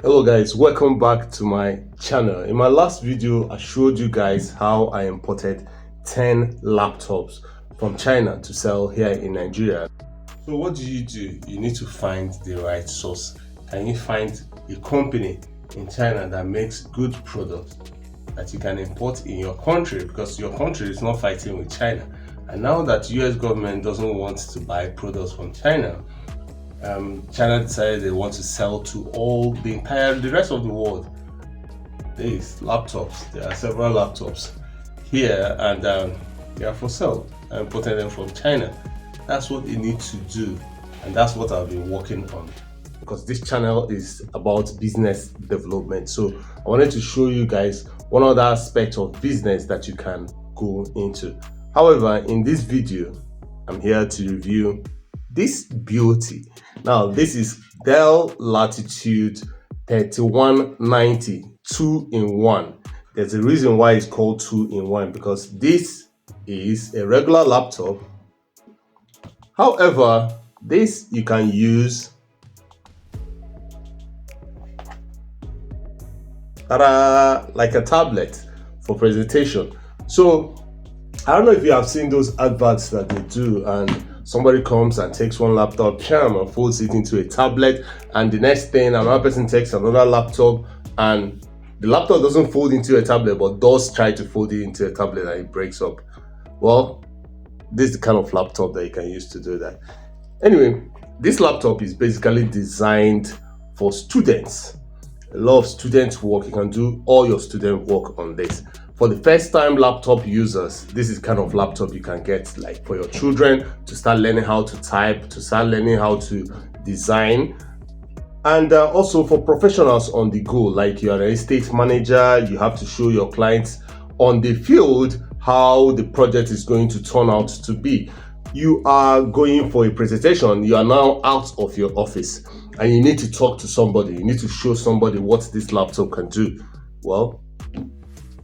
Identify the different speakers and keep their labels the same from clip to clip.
Speaker 1: Hello guys, welcome back to my channel. In my last video I showed you guys how I imported 10 laptops from China to sell here in Nigeria. So what do? You need to find the right source. Can you find a company in China that makes good products that you can import in your country, because your country is not fighting with China? And now that US government doesn't want to buy products from China, China decided they want to sell to the rest of the world. These laptops, there are several laptops here, and they are for sale. I'm importing them from China. That's what you need to do, and that's what I've been working on, because this channel is about business development. So I wanted to show you guys one other aspect of business that you can go into. However, in this video, I'm here to review this beauty. Now, this is Dell Latitude 3190 2-in-1. There's a reason why it's called 2-in-1, because this is a regular laptop. However, this you can use like a tablet for presentation. So I don't know if you have seen those adverts that they do, and somebody comes and takes one laptop and folds it into a tablet, and the next thing another person takes another laptop, and the laptop doesn't fold into a tablet but does try to fold it into a tablet and it breaks up. Well, this is the kind of laptop that you can use to do that. Anyway, this laptop is basically designed for students. A lot of student work. You can do all your student work on this. For the first time laptop users, this is kind of laptop you can get, like for your children to start learning how to type, to start learning how to design, and also for professionals on the go, like you're an estate manager, you have to show your clients on the field how the project is going to turn out to be. You are going for a presentation, you are now out of your office and you need to talk to somebody, you need to show somebody what this laptop can do. Well,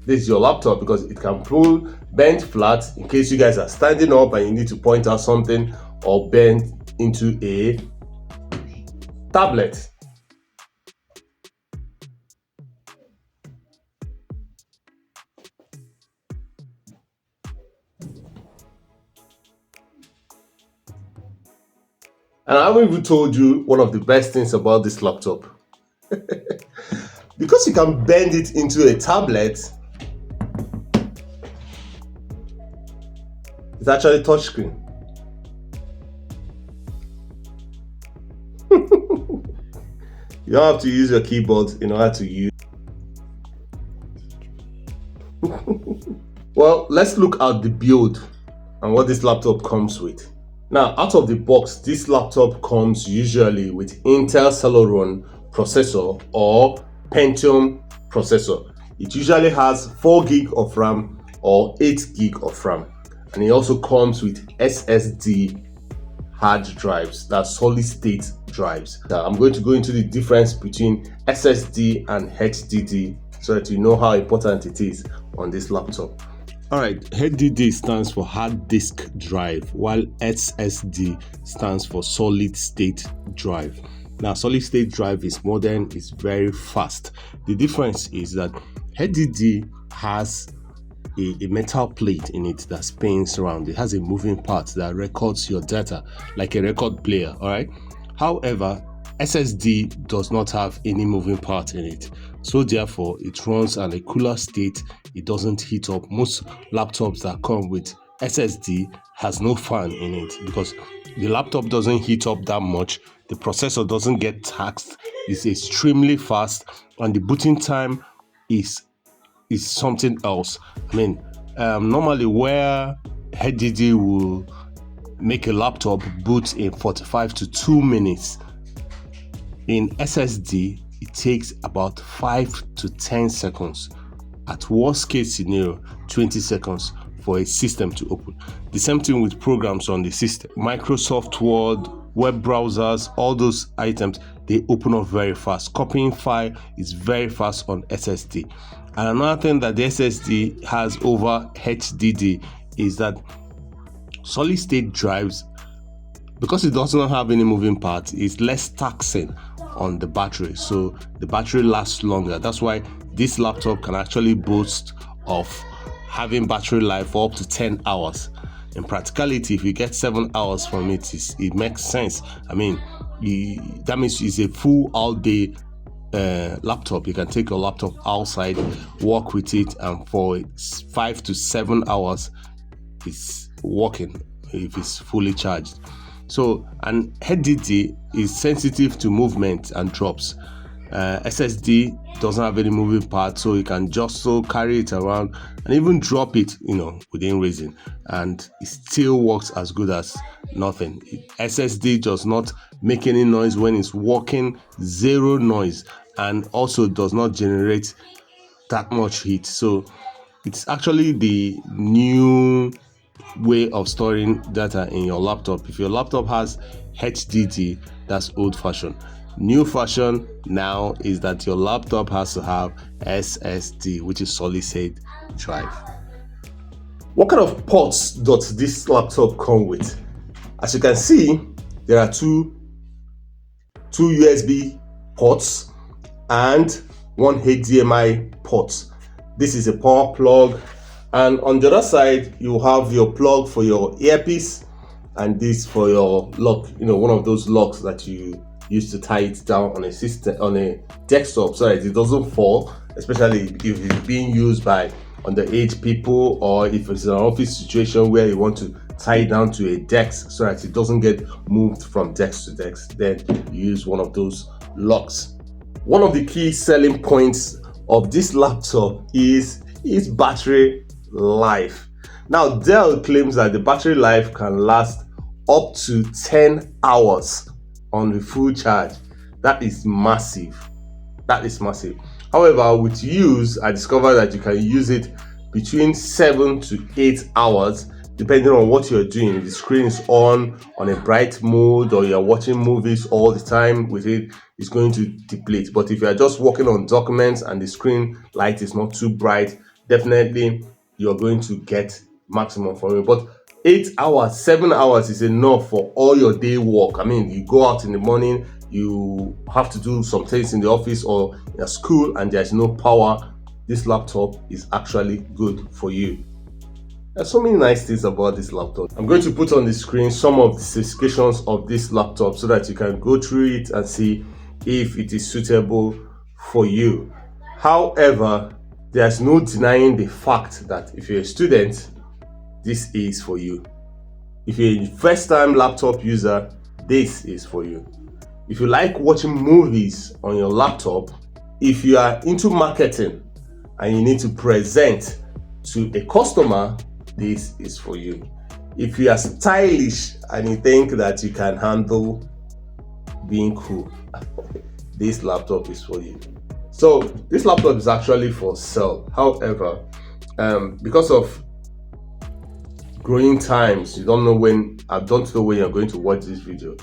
Speaker 1: this is your laptop, because it can pull bend flat in case you guys are standing up and you need to point out something, or bend into a tablet. And I haven't even told you one of the best things about this laptop. Because you can bend it into a tablet, it's actually touchscreen. You don't have to use your keyboard in order to use. Well, let's look at the build and what this laptop comes with. Now, out of the box, this laptop comes usually with Intel Celeron processor or Pentium processor. It usually has 4 gig of RAM or 8 gig of RAM, and it also comes with SSD hard drives, that's solid state drives. Now, I'm going to go into the difference between SSD and HDD so that you know how important it is on this laptop. Alright, HDD stands for hard disk drive, while SSD stands for solid state drive. Now, solid state drive is modern, it's very fast. The difference is that HDD has a metal plate in it that spins around. It has a moving part that records your data like a record player. Alright, however, SSD does not have any moving part in it, so therefore it runs at a cooler state. It doesn't heat up. Most laptops that come with SSD has no fan in it, because the laptop doesn't heat up that much, the processor doesn't get taxed, it's extremely fast, and the booting time is something else. I mean, normally where HDD will make a laptop boot in 45 to 2 minutes, in SSD it takes about 5 to 10 seconds. At worst case scenario, 20 seconds for a system to open. The same thing with programs on the system. Microsoft Word, web browsers, all those items, they open up very fast. Copying file is very fast on SSD. And another thing that the SSD has over HDD is that solid state drives, because it does not have any moving parts, is less taxing on the battery, so the battery lasts longer. That's why this laptop can actually boast of having battery life for up to 10 hours. In practicality, if you get 7 hours from it, it makes sense. I mean, that means it's a full all day laptop. You can take your laptop outside, work with it, and for 5 to 7 hours it's working if it's fully charged. So an HDD is sensitive to movement and drops. SSD doesn't have any moving parts, so you can just so carry it around and even drop it, within reason, and it still works as good as nothing. SSD does not make any noise when it's working, zero noise, and also does not generate that much heat. So it's actually the new way of storing data in your laptop. If your laptop has HDD, that's old fashioned. New fashion now is that your laptop has to have SSD, which is solid state drive. What kind of ports does this laptop come with? As you can see, there are two USB ports and one HDMI port. This is a power plug, and on the other side you have your plug for your earpiece, and this for your lock, one of those locks that you use to tie it down on a system, on a desktop, so that it doesn't fall, especially if it's being used by underage people, or if it's an office situation where you want to tie it down to a desk so that it doesn't get moved from desk to desk. Then you use one of those locks. One of the key selling points of this laptop is its battery life. Now, Dell claims that the battery life can last up to 10 hours on the full charge. That is massive. However, with use, I discovered that you can use it between 7 to 8 hours depending on what you're doing. If the screen is on a bright mode, or you're watching movies all the time with it, it's going to deplete. But if you're just working on documents and the screen light is not too bright, definitely you're going to get maximum from it. But 8 hours, 7 hours is enough for all your day work. I mean, you go out in the morning, you have to do some things in the office or in a school, and there's no power. This laptop is actually good for you. There's so many nice things about this laptop. I'm going to put on the screen some of the specifications of this laptop so that you can go through it and see if it is suitable for you. However, there's no denying the fact that if you're a student, this is for you. If you're a first-time laptop user, this is for you. If you like watching movies on your laptop, if you are into marketing and you need to present to a customer, this is for you. If you are stylish and you think that you can handle being cool, this laptop is for you. So this laptop is actually for sale. However, because of growing times, I don't know when you're going to watch this video.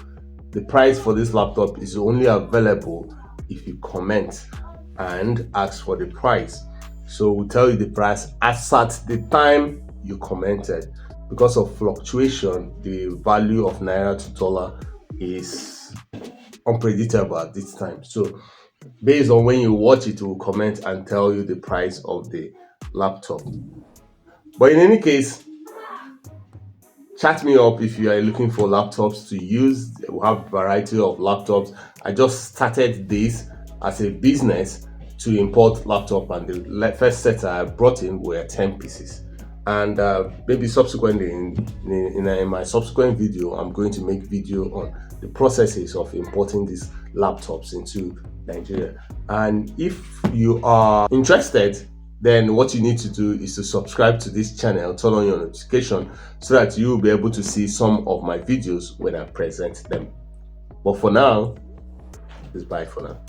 Speaker 1: The price for this laptop is only available if you comment and ask for the price. So we'll tell you the price as at the time you commented. Because of fluctuation, the value of naira to dollar is unpredictable at this time. So based on when you watch it, we'll comment and tell you the price of the laptop. But in any case, chat me up if you are looking for laptops to use. We have a variety of laptops. I just started this as a business to import laptop, and the first set I brought in were 10 pieces. And maybe subsequently in my subsequent video, I'm going to make video on the processes of importing these laptops into Nigeria. And if you are interested, then what you need to do is to subscribe to this channel, turn on your notification so that you will be able to see some of my videos when I present them. But for now, it's bye for now.